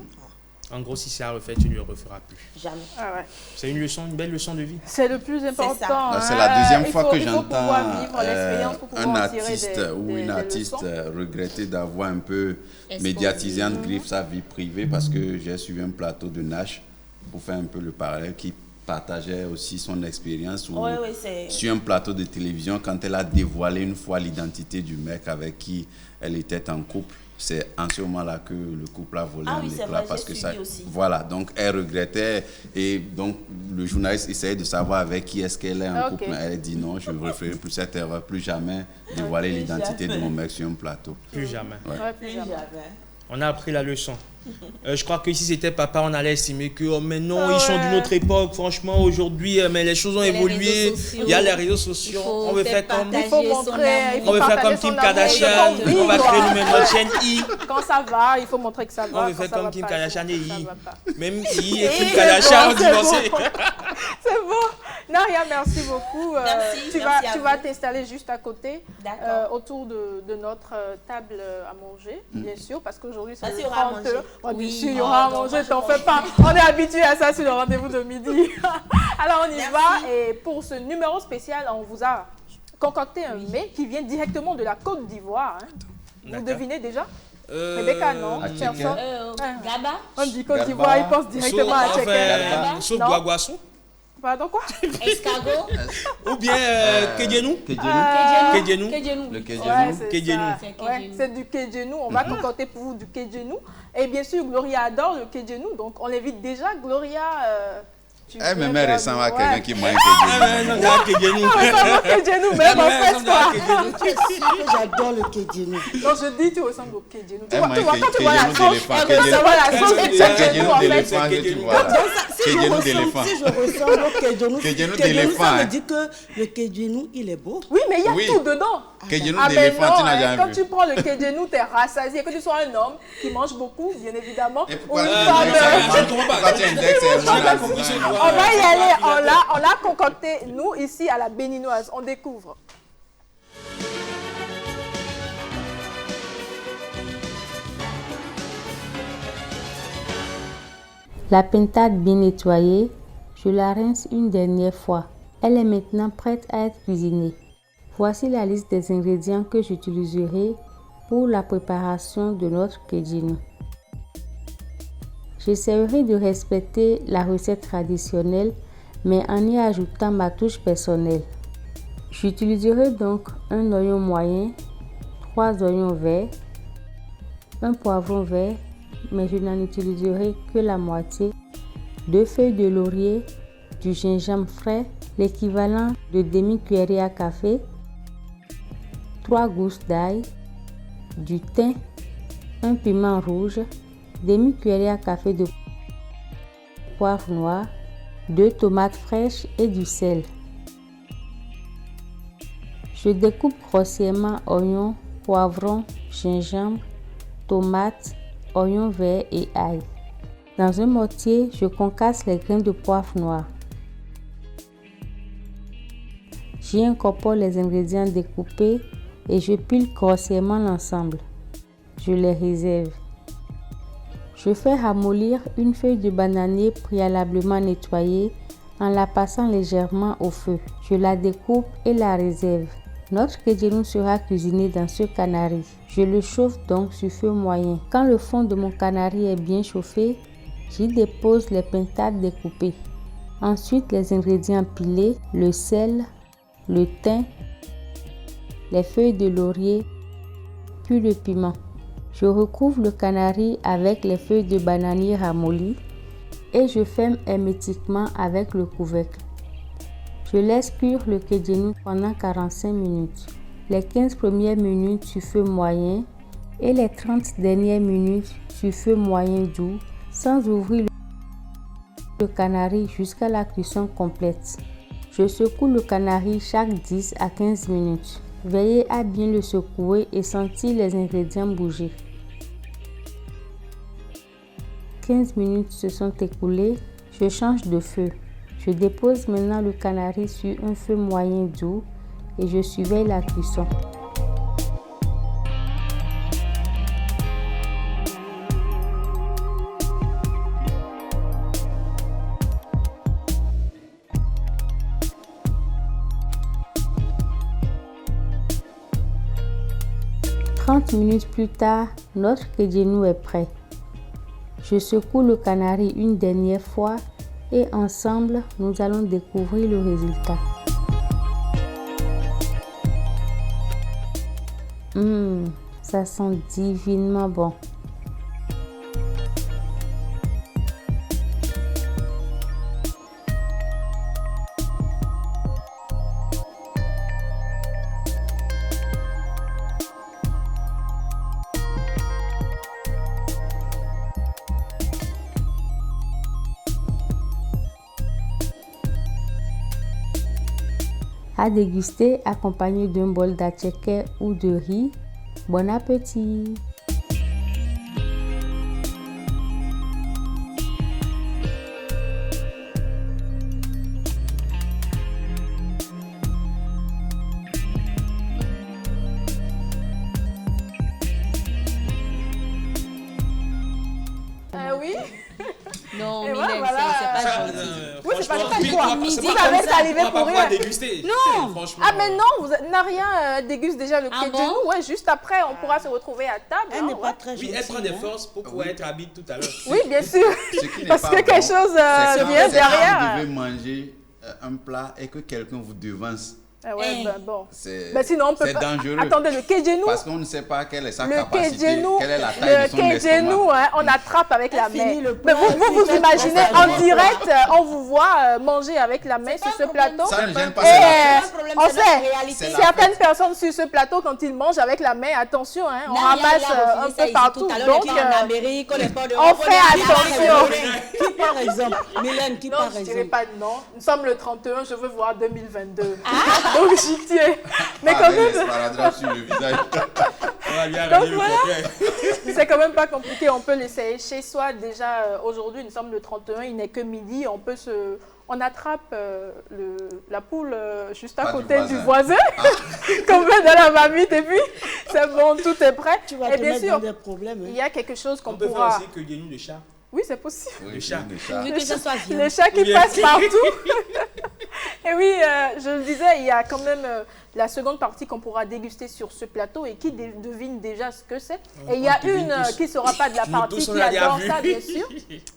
En gros, si c'est à refaire, tu ne le referas plus. Jamais. Ah ouais. C'est une leçon, une belle leçon de vie. C'est le plus important. C'est la deuxième fois que Il faut j'entends pouvoir vivre l'expérience pour pouvoir un en tirer artiste ou une des artiste leçons. regretter d'avoir un peu Exposé. médiatisé en griffe sa vie privée, parce que j'ai suivi un plateau de Nash pour faire un peu le parallèle, qui partageait aussi son expérience où, sur un plateau de télévision, quand elle a dévoilé une fois l'identité du mec avec qui elle était en couple. C'est en ce moment-là que le couple a volé en éclat, parce que ça, voilà, donc elle regrettait, et donc le journaliste essayait de savoir avec qui est-ce qu'elle est en couple, mais elle dit non, je ne referai plus cette erreur, plus jamais dévoiler l'identité de mon mec sur un plateau. Plus jamais. Ouais, plus jamais. On a appris la leçon. Je crois que si c'était papa, on allait estimer que oh, mais non, ils sont d'une autre époque. Franchement, aujourd'hui, mais les choses ont évolué. Il y a les réseaux sociaux. On veut faire comme, Il faut montrer. on veut faire comme Kim Kardashian. On va créer nous-mêmes notre chaîne I. Quand ça va, il faut montrer que ça va. On veut faire comme Kim Kardashian et I. Même I et Et Kim Kardashian ont divorcé. C'est bon. Naria, merci beaucoup. Merci, Tu vas t'installer juste à côté, autour de notre table à manger, bien sûr, parce qu'aujourd'hui, c'est le 30. Bien sûr, il y aura à manger, t'en fais pas. On est habitué à ça sur le rendez-vous de midi. Alors, on y va. Et pour ce numéro spécial, on vous a concocté un mets qui vient directement de la Côte d'Ivoire. Vous devinez déjà? Rebecca, non? Personne? Gaba? On dit Côte d'Ivoire, il pense directement à Tchèque. Sauf Boaguassou. Pardon, quoi? Escargot? Ou bien Kedjenou. Kedjenou? Le Kedjenou. Ouais, c'est du Kedjenou. On va concocter pour vous du Kedjenou. Et bien sûr, Gloria adore le Kedjenou. Donc, on l'invite déjà. Gloria, mais mère ressemble à quelqu'un qui mange Kedjenou. Kedjenou, même en fait, quoi. J'adore le Kedjenou. Donc, je dis, tu ressembles au Kedjenou. Tu Elle vois, mange quand tu vois la sauce, Kedjenou ça va la sauce du Kedjenou, en fait. d'éléphant que tu vois là. Kedjenou d'éléphant. Si je ressemble au Kedjenou, Kedjenou ça d'éléphant. me dit que le Kedjenou, il est beau. Oui, mais il y a Oui. tout dedans. Kedjenou Ah ben d'éléphant, tu non, n'as jamais quand vu. tu prends le Kedjenou, t'es rassasié. Que tu sois un homme qui mange beaucoup, bien évidemment, Et ou pourquoi une tu femme. pourquoi tu indexes On va y aller, on l'a concocté, nous, ici, à la Béninoise. On découvre. La pintade bien nettoyée, je la rince une dernière fois. Elle est maintenant prête à être cuisinée. Voici la liste des ingrédients que j'utiliserai pour la préparation de notre kedjenou. J'essaierai de respecter la recette traditionnelle, mais en y ajoutant ma touche personnelle. J'utiliserai donc un oignon moyen, 3 oignons verts, un poivron vert, mais je n'en utiliserai que la moitié, 2 feuilles de laurier, du gingembre frais, l'équivalent de demi-cuillerée à café, 3 gousses d'ail, du thym, un piment rouge, demi-cuillerée à café de poivre noir, 2 tomates fraîches et du sel. Je découpe grossièrement oignons, poivrons, gingembre, tomates, oignons verts et ail. Dans un mortier, je concasse les grains de poivre noir. J'y incorpore les ingrédients découpés et je pile grossièrement l'ensemble. Je les réserve. Je fais ramollir une feuille de bananier préalablement nettoyée en la passant légèrement au feu. Je la découpe et la réserve. Notre kedjenou sera cuisiné dans ce canari. Je le chauffe donc sur feu moyen. Quand le fond de mon canari est bien chauffé, j'y dépose les pintades découpées. Ensuite, les ingrédients pilés, le sel, le thym, les feuilles de laurier, puis le piment. Je recouvre le canari avec les feuilles de bananier ramollies et je ferme hermétiquement avec le couvercle. Je laisse cuire le kedjenou pendant 45 minutes. Les 15 premières minutes sur feu moyen et les 30 dernières minutes sur feu moyen doux, sans ouvrir le canari jusqu'à la cuisson complète. Je secoue le canari chaque 10 à 15 minutes. Veillez à bien le secouer et sentir les ingrédients bouger. 15 minutes se sont écoulées, je change de feu. Je dépose maintenant le canari sur un feu moyen doux et je surveille la cuisson. « 30 minutes plus tard, notre kedjenou est prêt. Je secoue le canari une dernière fois et ensemble, nous allons découvrir le résultat. Ça sent divinement bon. À déguster accompagné d'un bol d'attiéké ou de riz. Bon appétit! Oui. Non, Et Mylène, voilà. c'est pas gentil. Oui, c'est pas Franchement, quoi. midi Vous comme avez ça, salivé on va pour pas pouvoir rien. déguster. Non. Franchement. Ah mais non, vous n'a rien déguste déjà le Ah kedjenou. bon? Ouais, juste après, on pourra se retrouver à table. Elle hein, n'est ouais. pas très Oui, gentille. elle prend des hein. forces pour pouvoir être habile tout à l'heure. Oui, bien sûr. Ce qui n'est Parce pas que quelque bon, chose c'est quand- vient c'est quand derrière. vous devez manger un plat et que quelqu'un vous devance. Ah ouais, ben bon. C'est Ben sinon, on peut c'est pas. dangereux. Attendez, le kedjenou. Parce qu'on ne sait pas quelle est sa Le capacité, kedjenou, quelle est la taille de son le kedjenou, estomac. hein, on attrape avec la Elle main. finit le Mais plat, vous elle imaginez finit en le direct, on vous voit manger avec la main sur ce plateau. Ça ne gêne pas, Et c'est la fête. problème, on c'est notre sait, réalité. C'est la certaines fête. personnes sur ce plateau, quand ils mangent avec la main, attention, hein, on Là, ramasse il y a un refusé ça peu ici partout. tout à l'heure, Donc, on est en Amérique, on est pas on fait attention. Qui par exemple Mylène, qui Non, par je dirais exemple pas non. Nous sommes le 31, je veux voir 2022. Donc j'y tiens. Mais quand Avec même, l'esparadrap sur le visage. On va bien Donc ramener le voilà. coquin. c'est quand même pas compliqué. On peut l'essayer chez soi. Déjà, aujourd'hui, nous sommes le 31, il n'est que midi. On attrape la poule juste à Pas du côté du voisin. voisin, qu'on met dans la marmite et puis c'est bon, tout est prêt. Tu vas Et te bien mettre sûr, dans des problèmes. il hein. y a quelque chose qu'on On peut pourra... faire aussi que guénou de chat. Oui, c'est possible. Oui, Le chat. le chat. Je veux que ça soit viande. Les chats qui Bien. passent partout. Et oui, je le disais, il y a quand même la seconde partie qu'on pourra déguster sur ce plateau et qui devine déjà ce que c'est. Et il y a On devine une tous. qui ne sera pas de la Nous partie, tous, on qui a déjà adore vu. ça, bien sûr.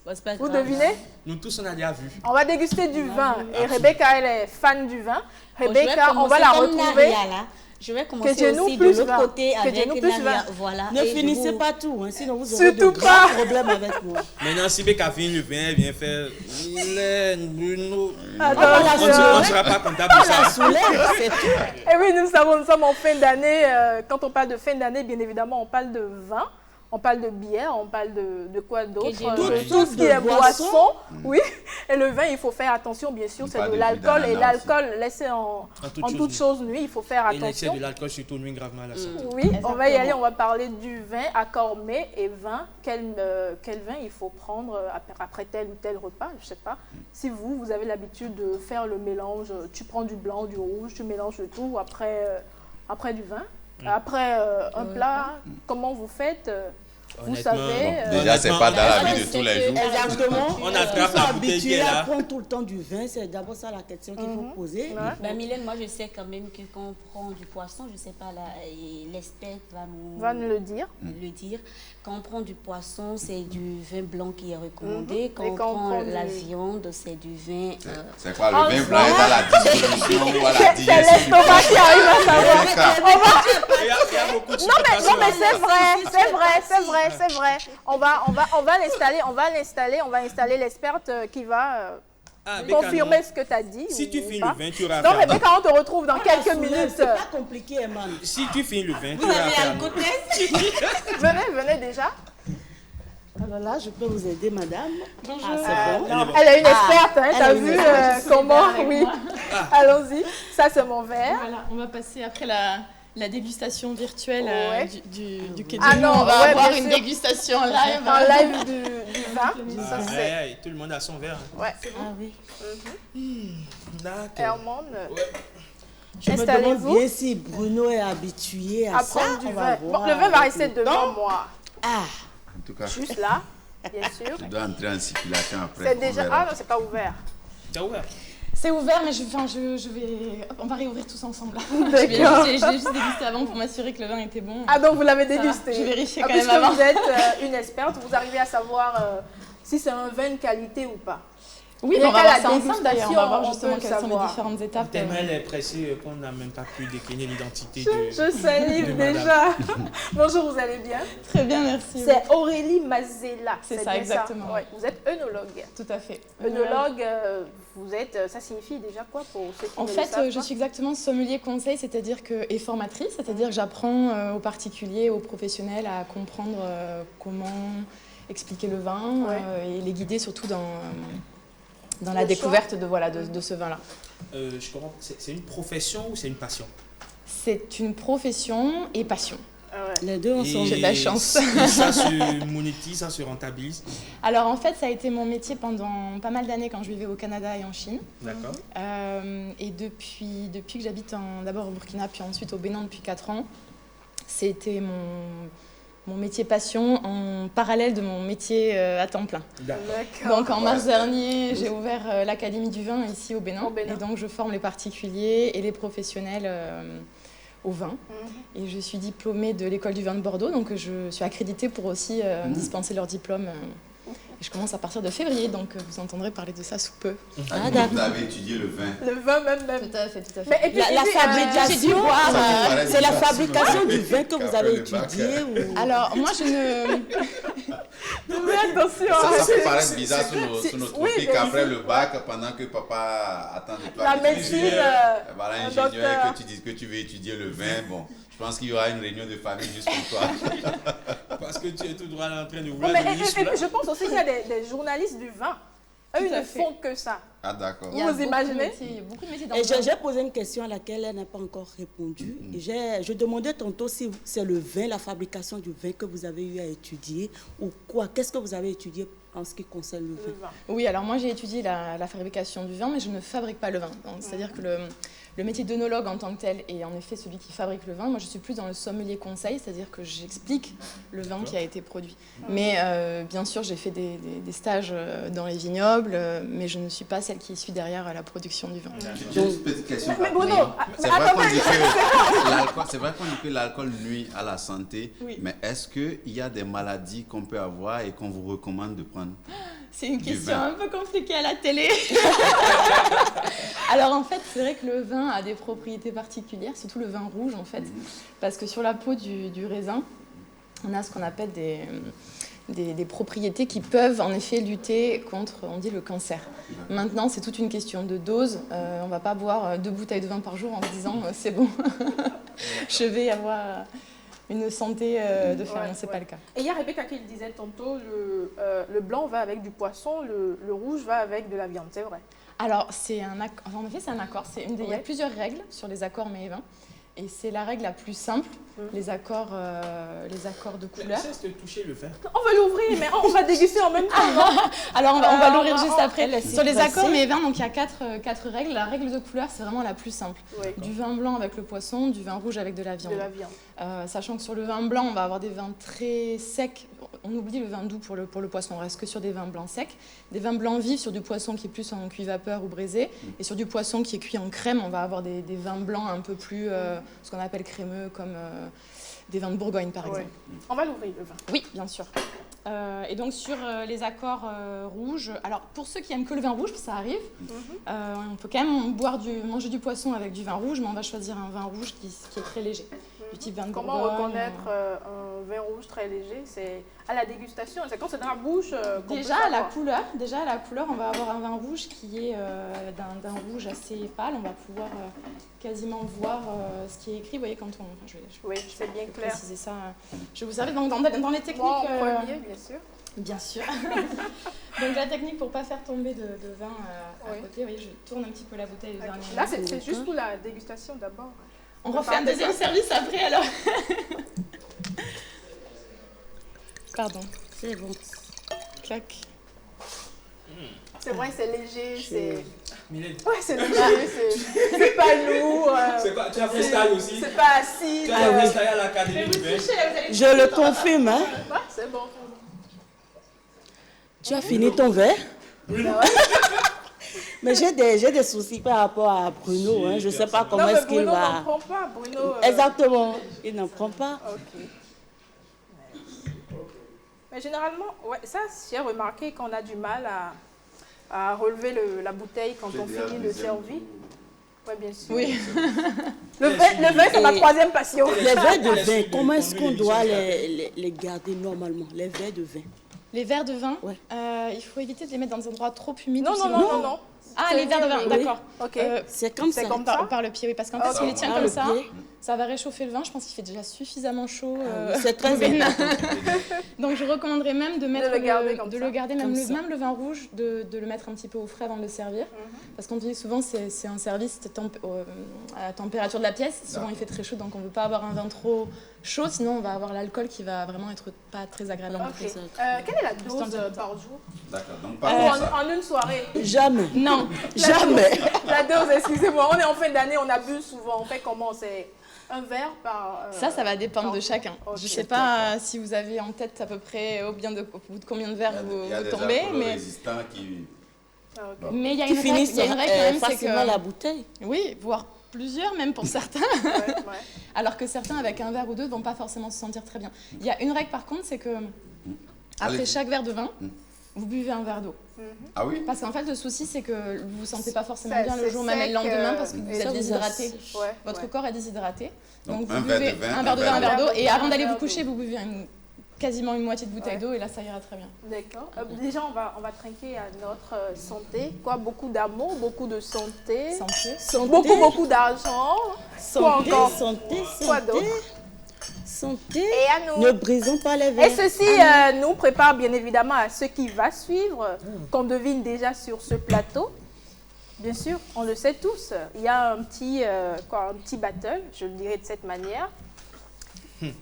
Bon, c'est pas Vous grave. devinez? Nous tous, on a déjà vu. On va déguster du vin. Et Rebecca, elle est fan du vin. Bon, je vais Rebecca, on va commencer la comme retrouver. Naria, là. Je vais commencer Dieu nous aussi de plus l'autre va. côté Que Dieu avec nous plus Nalia. va. Voilà. Ne Et finissez vous- pas tout, hein, sinon vous aurez Surtout de pas. grands problèmes avec moi. Maintenant, si Beka finit le vin, elle vient faire Mylène, Bruno. Attends, On ne sera pas comptable de ça. Soulève, c'est tout. Et oui, nous sommes en fin d'année. Quand on parle de fin d'année, bien évidemment, on parle de vin, on parle de bière, on parle de quoi d'autre? j'ai De toutes tout ce qui de est boissons. boisson. Oui. Et le vin, il faut faire attention, bien sûr, Pas c'est de de jus l'alcool. Et d'ananas l'alcool, laissé en toute toute chose nuit, il faut faire Et l'excès attention. de l'alcool, surtout, nuit gravement à la santé. Oui, on va y aller, on va parler du vin, accord mets et vin. Quel vin il faut prendre après tel ou tel repas, je ne sais pas. Si vous avez l'habitude de faire le mélange, tu prends du blanc, du rouge, tu mélanges le tout après du vin. Après un plat, comment vous faites vous Honnêtement, savez. Déjà, c'est pas dans la vie de c'est tous les que- jours. Exactement. On Ils attrape sont la bouteille qui habitués est à là. prendre tout le temps du vin. C'est d'abord ça la question qu'il faut poser. Ouais. Ben, Mylène, moi je sais quand même que quand on prend du poisson, je ne sais pas, l'expert Va nous le dire. le dire. Quand on prend du poisson, c'est du vin blanc qui est recommandé. Quand Et on quand on prend prend la du- viande, c'est du vin. C'est quoi, le vin blanc est à la distribution ou à la C'est digestion? l'estomac qui arrive à savoir. Il y a beaucoup de Non mais situations. c'est vrai. On va installer l'experte qui va Ah, Beka, confirmer non. ce que tu as dit. Si tu ou finis pas. le vin, tu auras Non mais affaire. Beka, on te retrouve dans quelques minutes. C'est pas compliqué, Eman. Si tu finis le vin, tu Vous auras avez affaire. un côté Venez déjà. Alors là, je peux vous aider, madame. Bonjour. Ah, c'est bon. Elle est une experte, hein, elle t'as est une vu experte. comment, Avec oui. moi. Allons-y, ça c'est mon verre. Voilà, on va passer après la dégustation virtuelle Ouais. du Quai Ah de non, Nous. On va ouais, avoir bien une sûr. dégustation live. En live du vin. Ça, Aïe, c'est- aïe, tout le monde a son verre. Ouais. Ah oui. D'accord. Herman, Je me demande installez-vous bien si Bruno est habitué à à ça. prendre du On va vin. Bon, voir le vin va avec rester le devant temps. moi, Ah, En tout cas, juste là, bien sûr. tu dois entrer en circulation après. C'est on déjà... verra. Ah non, c'est pas ouvert. T'as ouvert? C'est ouvert, mais je vais. Hop, on va réouvrir tous ensemble. là. D'accord. Je l'ai juste dégusté avant pour m'assurer que le vin était bon. Ah donc vous l'avez Ça va, dégusté. j'ai vérifié Ah, quand même puisque avant. vous êtes une experte, vous arrivez à savoir si c'est un vin de qualité ou pas. Oui, Et mais on va qu'à voir la ça ensemble d'ailleurs. On va voir dégustation, justement on peut quelles sont les savoir. différentes étapes. Tellement elle est pressée qu'on n'a même pas pu décliner l'identité de... Je salive de madame. déjà. Bonjour, vous allez bien? Très bien, merci. C'est Aurélie Mazella. C'est ça, bien exactement. Ouais. Vous êtes œnologue. Tout à fait. Œnologue, vous êtes, ça signifie déjà quoi pour ceux qui En ne le fait, savent je pas suis exactement sommelier conseil, c'est-à-dire que et formatrice, c'est-à-dire que j'apprends aux particuliers, aux professionnels à comprendre comment expliquer le vin et les guider surtout dans la Le découverte de ce vin-là. Je comprends. C'est une profession ou c'est une passion? C'est une profession et passion. Ah ouais. les deux ensemble. J'ai de la chance. Et ça se monétise, ça se rentabilise. Alors en fait, ça a été mon métier pendant pas mal d'années quand je vivais au Canada et en Chine. D'accord. Et depuis que j'habite d'abord au Burkina, puis ensuite au Bénin depuis 4 ans, c'était mon métier passion en parallèle de mon métier à temps plein. D'accord. Donc en mars dernier, j'ai ouvert l'Académie du vin ici au Bénin. Au Bénin. Et donc je forme les particuliers et les professionnels au vin. Et je suis diplômée de l'école du vin de Bordeaux, donc je suis accréditée pour aussi dispenser leur diplôme. Et je commence à partir de février, donc vous entendrez parler de ça sous peu. Ah, donc vous avez étudié le vin. Le vin même. Tout à fait, tout à fait. Mais, et puis, La fabrication, voir, c'est la bizarre, fabrication sinon, du vin que vous après avez le bac. étudié ou... Alors moi je ne... Mais attention. Ça c'est- peut paraître bizarre sur nos oui, tropiques mais après le bac, pendant que papa attend de toi. La que tu médecine, étudies. Voilà, un ingénieur, docteur. que tu dises que tu veux étudier le vin. Bon, je pense qu'il y aura une réunion de famille juste pour toi. Parce que tu es tout droit en train de Non, rouler mais, le et muscle. puis, je pense aussi qu'il y a des journalistes du vin. Eux, Tout ils à ne fait. font que ça. Ah, d'accord. Il y a Vous beaucoup de imaginez métiers- Il y a beaucoup de métiers dans Et le vin. j'ai posé une question à laquelle elle n'a pas encore répondu. Et je demandais tantôt si c'est le vin, la fabrication du vin que vous avez eu à étudier ou quoi. Qu'est-ce que vous avez étudié en ce qui concerne le Le vin? vin. Oui, alors moi j'ai étudié la fabrication du vin, mais je ne fabrique pas le vin. Donc, c'est-à-dire que le métier d'œnologue en tant que tel est en effet celui qui fabrique le vin. Moi je suis plus dans le sommelier conseil, c'est-à-dire que j'explique le vin qui a été produit. Mais bien sûr j'ai fait des stages dans les vignobles, mais je ne suis pas celle qui suit derrière la production du vin. J'ai une petite question. Mais Bruno, c'est vrai qu'on dit que l'alcool nuit à la santé, mais est-ce qu'il y a des maladies qu'on peut avoir et qu'on vous recommande de prendre? C'est une question un peu compliquée à la télé. Alors en fait, c'est vrai que le vin a des propriétés particulières, surtout le vin rouge en fait, parce que sur la peau du raisin, on a ce qu'on appelle des propriétés qui peuvent en effet lutter contre, on dit, le cancer. Maintenant, c'est toute une question de dose. On ne va pas boire 2 bouteilles de vin par jour en se disant c'est bon, je vais avoir une santé de fer. Non, c'est pas le cas. Et il y a Rebecca qui le disait tantôt, le blanc va avec du poisson, le rouge va avec de la viande, c'est vrai. Alors, en effet, c'est un accord. Il y a plusieurs règles sur les accords mets et vins. Et c'est la règle la plus simple, les accords de couleur. Cesse de toucher le vin. On va l'ouvrir, mais on va déguster en même temps, non? Alors, on va l'ouvrir juste après. Sur les accords mets et vins, donc il y a quatre règles. La règle de couleur, c'est vraiment la plus simple. Oui. Du vin blanc avec le poisson, du vin rouge avec de la viande. Sachant que sur le vin blanc, on va avoir des vins très secs. On oublie le vin doux pour le poisson, on reste que sur des vins blancs secs. Des vins blancs vifs sur du poisson qui est plus en cuit vapeur ou braisé. Et sur du poisson qui est cuit en crème, on va avoir des vins blancs un peu plus, ce qu'on appelle crémeux, comme des vins de Bourgogne par exemple. On va l'ouvrir le vin. Oui, bien sûr. Et donc sur les accords rouges, alors pour ceux qui aiment que le vin rouge, ça arrive, on peut quand même manger du poisson avec du vin rouge, mais on va choisir un vin rouge qui est très léger. Du type vin de Bourgogne. Comment reconnaître un vin rouge très léger? C'est à la dégustation, c'est quand c'est dans la bouche déjà à la couleur, on va avoir un vin rouge qui est d'un rouge assez pâle. On va pouvoir quasiment voir ce qui est écrit. Vous voyez, quand on... je oui, c'est bien clair. Préciser ça. Je vais vous servir dans les techniques... premier, bien sûr. Bien sûr. Donc la technique pour ne pas faire tomber de vin à côté, vous voyez, je tourne un petit peu la bouteille. Là, c'est juste pour la dégustation d'abord. On refait un deuxième service après alors. Pardon. C'est bon. Clac. C'est vrai, c'est léger, c'est... Mylène. Ouais, c'est léger, c'est pas lourd. C'est pas, tu as freestyle aussi? C'est pas acide. Tu as freestyle à l'académie du vin? Je le confirme, hein. Ouais, c'est bon. Tu as fini ton verre? Oui. Mais j'ai des soucis par rapport à Bruno. Hein. Je ne sais pas comment est-ce qu'il va... Bruno n'en prend pas. Bruno, Exactement. Il n'en prend pas. Ok. Mais généralement, ouais, ça, j'ai remarqué qu'on a du mal à relever la bouteille quand on finit de servir. Oui, bien sûr. Oui. Le vin, c'est ma troisième passion. Les verres de vin, comment est-ce qu'on doit les garder normalement? Les verres de vin. Les verres de vin, ouais. Il faut éviter de les mettre dans des endroits trop humides. Non. Ah, les verres de vin, d'accord. Ok. C'est comme ça. Par le pied, oui. Parce qu'en fait, si on les tient comme ça, ça va réchauffer le vin. Je pense qu'il fait déjà suffisamment chaud. C'est très important. Donc, je recommanderais même de le garder, même le vin rouge, de le mettre un petit peu au frais avant de le servir. Parce qu'on dit souvent, c'est un service à la température de la pièce. Souvent, il fait très chaud, donc on ne veut pas avoir un vin trop chaud. Sinon, on va avoir l'alcool qui va vraiment être pas très agréable. Okay. Quelle est la dose par jour? D'accord. Donc, en une soirée? Jamais. Non. Jamais. La dose, excusez-moi. On est en fin d'année, on abuse souvent. On fait comment? C'est un verre par... Ça va dépendre de chacun. Je ne sais pas si vous avez en tête à peu près au bout de combien de verres vous tombez. Mais résistants qui... Mais il y a une règle quand même, c'est que... la bouteille. Oui, voire plusieurs même pour certains. Alors que certains avec un verre ou deux ne vont pas forcément se sentir très bien. Il y a une règle par contre, c'est que après chaque verre de vin, vous buvez un verre d'eau. Ah oui? Parce qu'en fait, le souci, c'est que vous ne vous sentez pas forcément bien le jour même et le lendemain parce que vous êtes déshydraté. Votre corps est déshydraté. Donc vous buvez un verre de vin, un verre d'eau. Et avant d'aller vous coucher, vous buvez quasiment une moitié de bouteille d'eau et là, ça ira très bien. D'accord. Déjà, on va trinquer à notre santé. Quoi? Beaucoup d'amour, beaucoup de santé. Santé. Beaucoup d'argent. Santé, quoi santé. Quoi d'autre? Santé. Et à nous. Ne brisons pas les verres. Et ceci nous prépare bien évidemment à ce qui va suivre, qu'on devine déjà sur ce plateau. Bien sûr, on le sait tous. Il y a un petit battle, je le dirais de cette manière.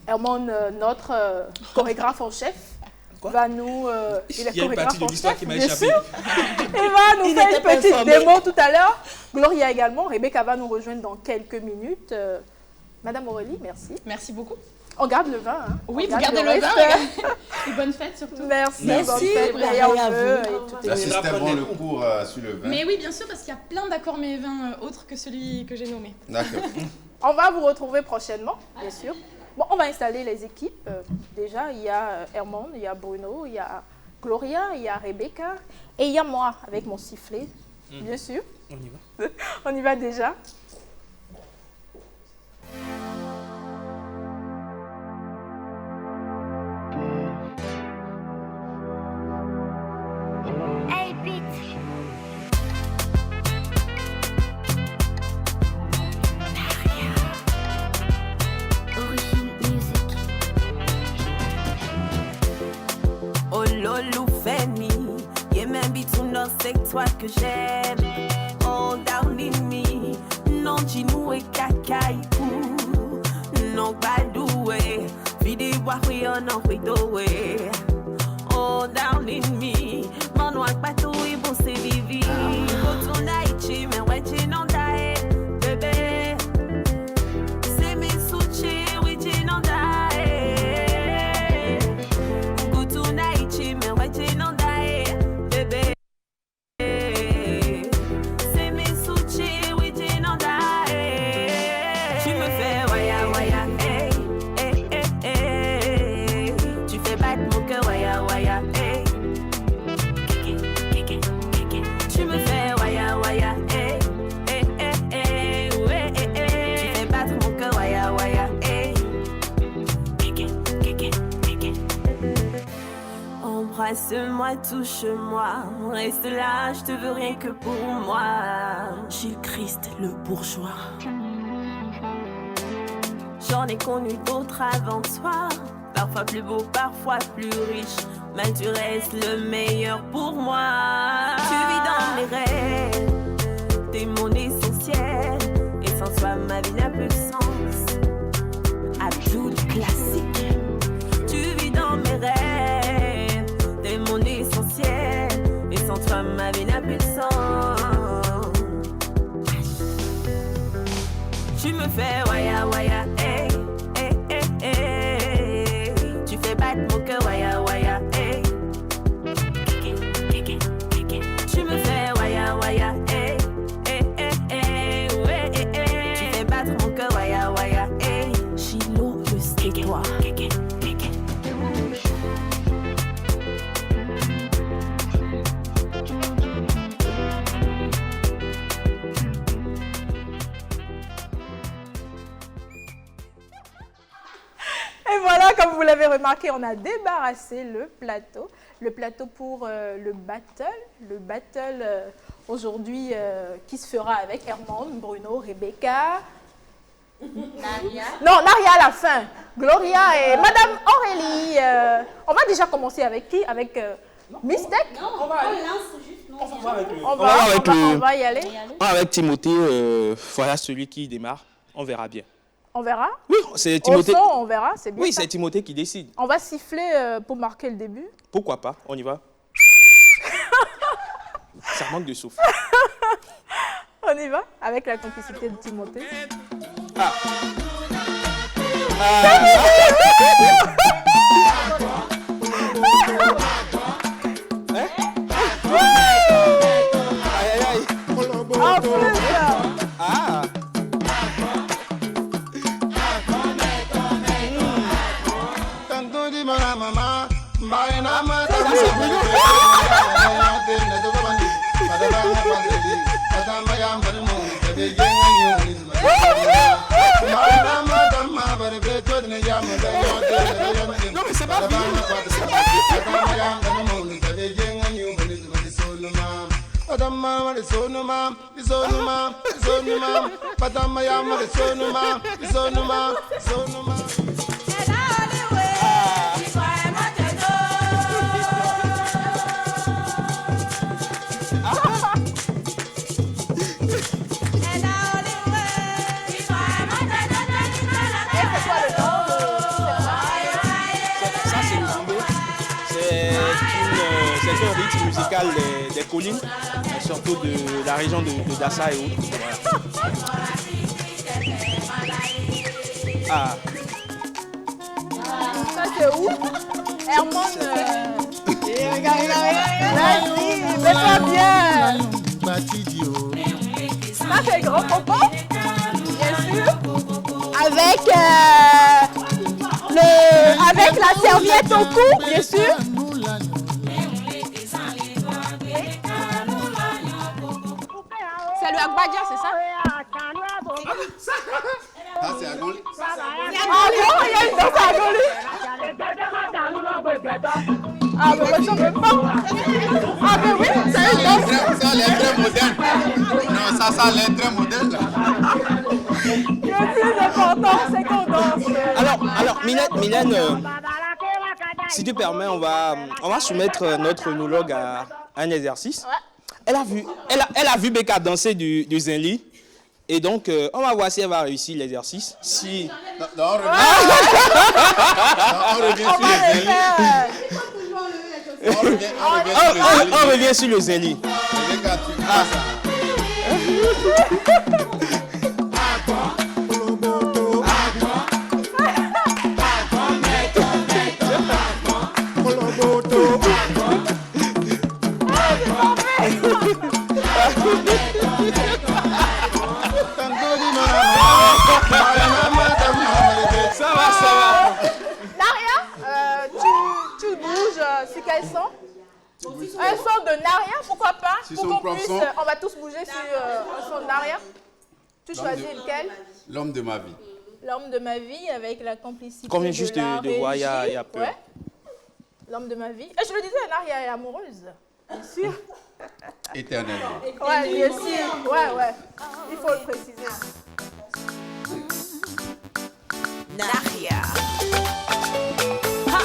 Hermone, notre chorégraphe en chef, va nous... il y a une partie de l'histoire qui m'a échappé. Il va nous faire une petite démo tout à l'heure. Gloria également. Rebecca va nous rejoindre dans quelques minutes. Madame Aurélie, merci. Merci beaucoup. On garde le vin. Hein. Oui, on vous gardez le reste. vin. Et bonne fête surtout. Merci. Merci. Bonne fête, meilleurs vœux et tout est C'était bon le cours sur le vin. Mais oui, bien sûr, parce qu'il y a plein d'accords mets et vins autres que celui que j'ai nommé. D'accord. On va vous retrouver prochainement, bien sûr. Bon, on va installer les équipes. Déjà, il y a Hermande, il y a Bruno, il y a Gloria, il y a Rebecca et il y a moi avec mon sifflet, bien sûr. On y va. On y va déjà. Oh lolo Femi, yeah même bitouna c'est toi que j'aime. Oh darling me, non Jinou et Kakaikou, non Badoué, vide wahwe non Huidoé. Oh darling me, mon noir bateau et bon c'est vivi. Retourna ichi mais ouais tu n'en dae, bébé. C'est mes soucis, oui tu n'en dae. Embrasse-moi, touche-moi, reste là, je te veux rien que pour moi. Gilles Christ, le bourgeois. J'en ai connu d'autres avant toi, parfois plus beaux, parfois plus riches, mais tu restes le meilleur pour moi. Tu vis dans mes rêves, t'es mon essentiel, et sans toi ma vie n'a plus de sens. Abdul classique. Tu vis dans mes rêves, t'es mon essentiel, et sans toi ma vie n'a plus de sens. Tu me fais waya waya, hey, hey, hey, hey. Tu fais battre mon cœur waya waya, hey. Tu me fais waya waya, hey, hey, hey, hey, ouais, hey, hey. Tu fais battre mon cœur waya waya, hey. Chilo, le stétois. Et voilà, comme vous l'avez remarqué, on a débarrassé le plateau pour le battle aujourd'hui qui se fera avec Hermande, Bruno, Rebecca. Naria. Non, Naria à la fin. Gloria et Madame Aurélie. On va déjà commencer avec qui? Avec Mistec? Non, on lance juste. Non, On va avec le... On va y aller. Avec Timothée, voilà celui qui démarre. On verra bien. On verra. Oui, c'est Timothée. Au son, on verra, c'est bien. Oui, ça. c'est Timothée qui décide. On va siffler pour marquer le début. Pourquoi pas? On y va. Ça manque de souffle. On y va avec la complicité de Timothée. Ah. Aïe, aïe, aïe. En plus, Ah. Non mais c'est pas c'est un rythme musical des collines, surtout de la région de Dassa et autres. Voilà. Ah. c'est où? Hermone. Vas-y, mets-toi bien. Ça, c'est grand popo, bien sûr. Avec la serviette au cou, bien sûr. C'est le Agbadia, c'est ça? Ah, c'est Agoli. Ah bon, il y a une danse à Agoli. Ah, mais moi, j'en veux pas. Ah, mais oui, c'est une danse. Ça, elle est très moderne. Non, ça, elle est très moderne. Le plus important, c'est qu'on danse. Alors Mylène, si tu permets, on va soumettre notre œnologue à un exercice. Ouais. Elle a vu Beka danser du Zinli. Et donc, on va voir si elle va réussir l'exercice. Si... Non, on revient sur le Zinli. On revient sur le Zinli. Ça va. Naria, tu bouges sur quel son? Un son de Naria, pourquoi pas? Pour qu'on puisse, on va tous bouger sur un son de Naria. Tu choisis lequel? L'homme de ma vie. L'homme de ma vie avec la complicité. Qu'on vient juste de voir, il y a peu. Ouais. L'homme de ma vie. Et je le disais, Naria est amoureuse, bien sûr. Éternellement. Ouais, bien sûr. Ouais. Il faut le préciser. Naria. Ha.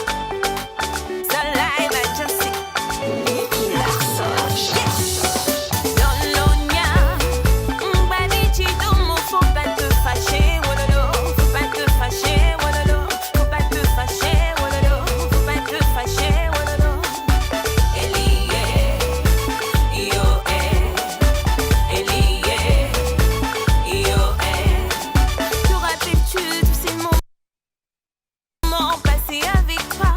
Salina Jesse. Lolonia. Mbani chidomo, faut pas te fâcher, wololo. Faut pas te fâcher, wololo. Faut pas te fâcher, wololo. Faut pas te fâcher, wololo. Elie, yo, Elie, yo, te rappelles-tu de ces moments passés avec toi?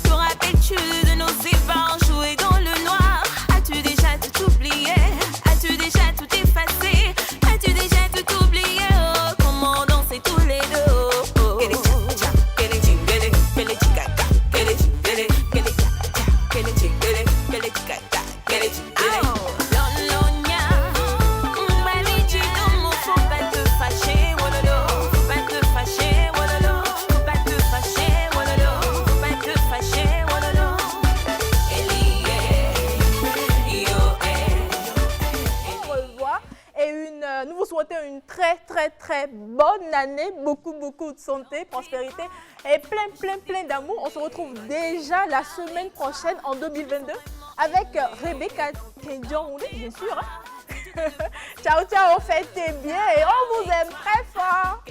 Te rappelles-tu de nos ébats joués dans le noir? As-tu déjà tout oublié? As-tu déjà tout effacé? As-tu déjà tout oublié? Oh, comment danser tous les deux? Nous vous souhaitons une très bonne année, beaucoup de santé, prospérité et plein d'amour. On se retrouve déjà la semaine prochaine en 2022 avec Rebecca Kenjon, bien sûr. Ciao, faites bien et on vous aime très fort.